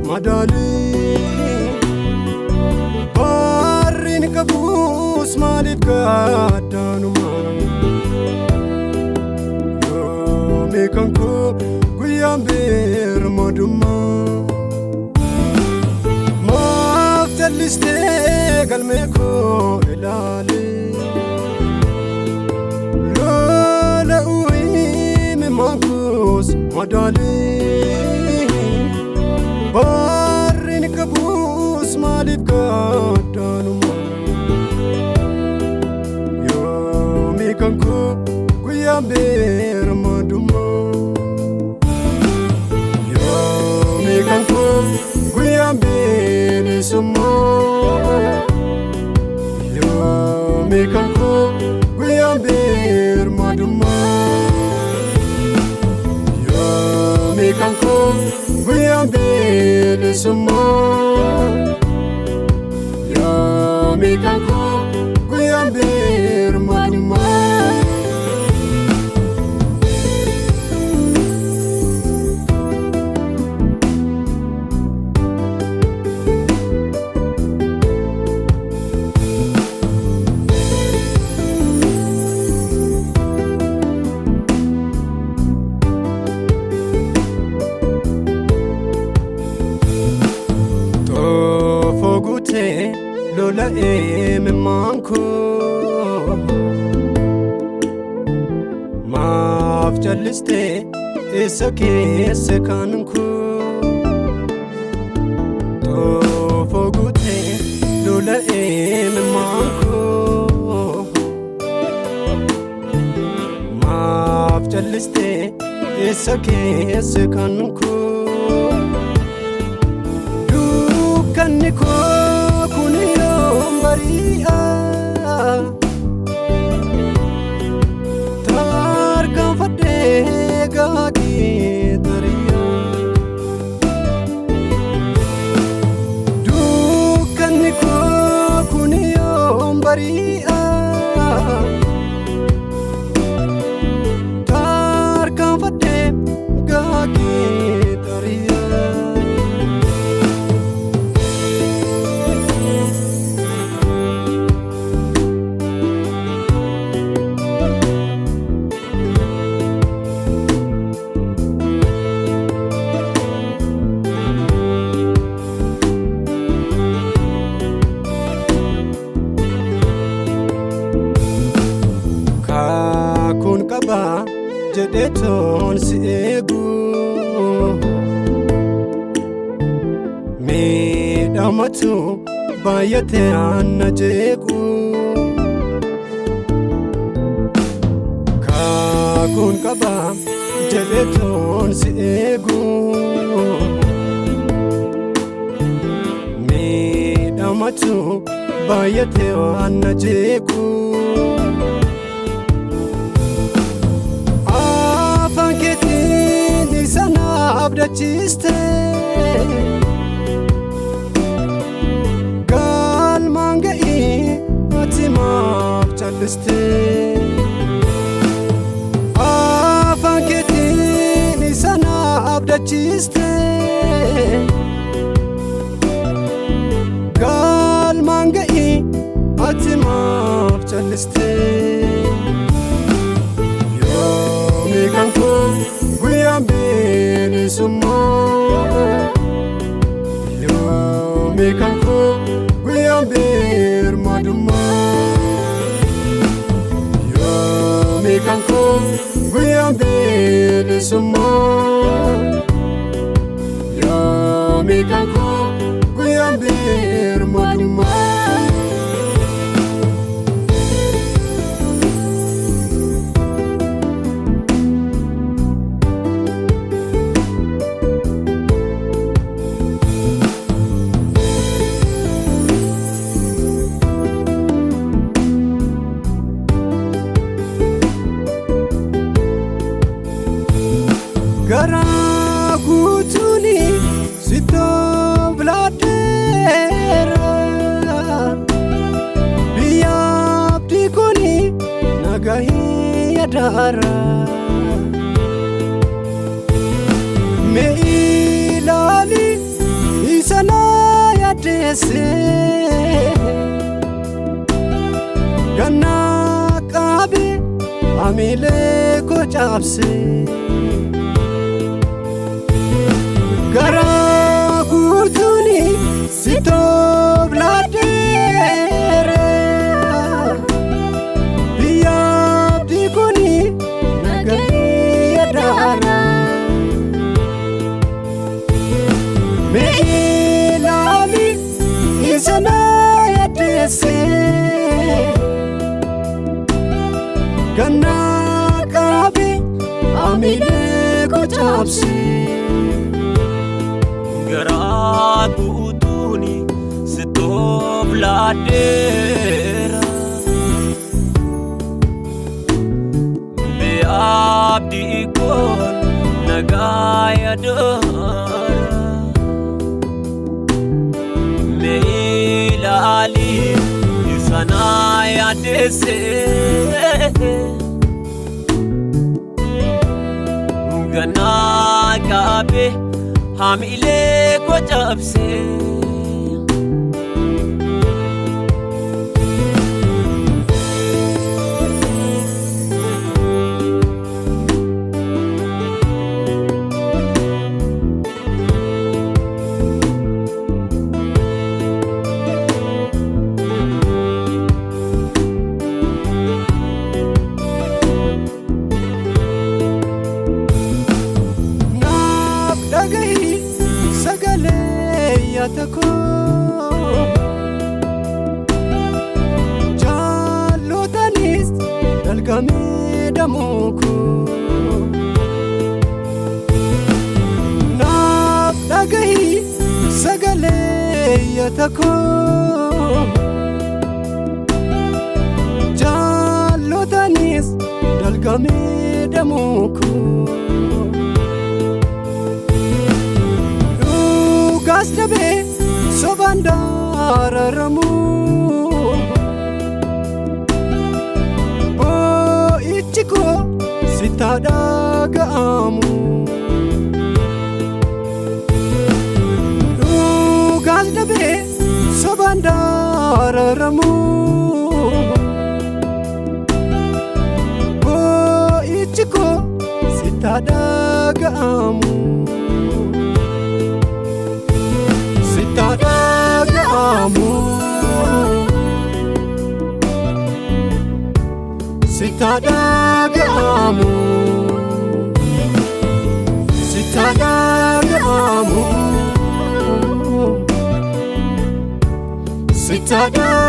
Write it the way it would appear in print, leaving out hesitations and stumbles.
Madali Barin kabus malif kadanuma Yo mekanko guyambir maduma Maftaliste galmeko ilali Lola uwi memankus madali Barin kabus malif kadanuma Yo mekanko guyambir maduma Yo mekanko guyambir sumo Yo mekanko guyambir maduma Yo mekanko guyambir sumo Yo mekanko guyambir maduma Lola manko Maaf jaliste isa keessa kanku Tofo gute lola manko Maaf jaliste isa keessa kanku Dukaniko Maria Tarkan fadega gitaria Dukaniko kuniyo Maria Tarkan fadega gitaria Jedeton si egu Me damatu bayate anna jegu Kakun kaba jedeton si egu Me damatu bayate anna jegu Sana abdachiste Gal mangai atimaf chaliste Afanketi ni sana abdachiste Gal mangai atimaf chaliste Yo mekanko guyambir sumo Yo mekanko guyambir maduma Yo mekanko guyambir sumo Yo mekanko guyambir maduma gara guutuuni sittoo bilaadeera biyya abdii kuni nagahii yadaara mee ilaali isana yaaddeesse ganna qabe amilee ko cabse gara guutuuni sittoo bilaadeera biyya abdii kuni nagahii yadaara mee ilaali isana yaaddeesse ganna qabe amilee ko cabse gara guutuuni sittoo bilaadeera biyya abdii kuni nagaa yadaara mee ilaali isana yaaddeesse ganna qabe amilee ko cabse yatako jaallotanis dalgamee damuuko naaf dhagahi sagalee yatako jaallotanis dalgamee damuuko Gastabe sobandara ramu Oh ichiko sitada gaamu Gastabe sobandara ramu Oh ichiko sitada gaamu sitada gaamu sitada gaamu sitada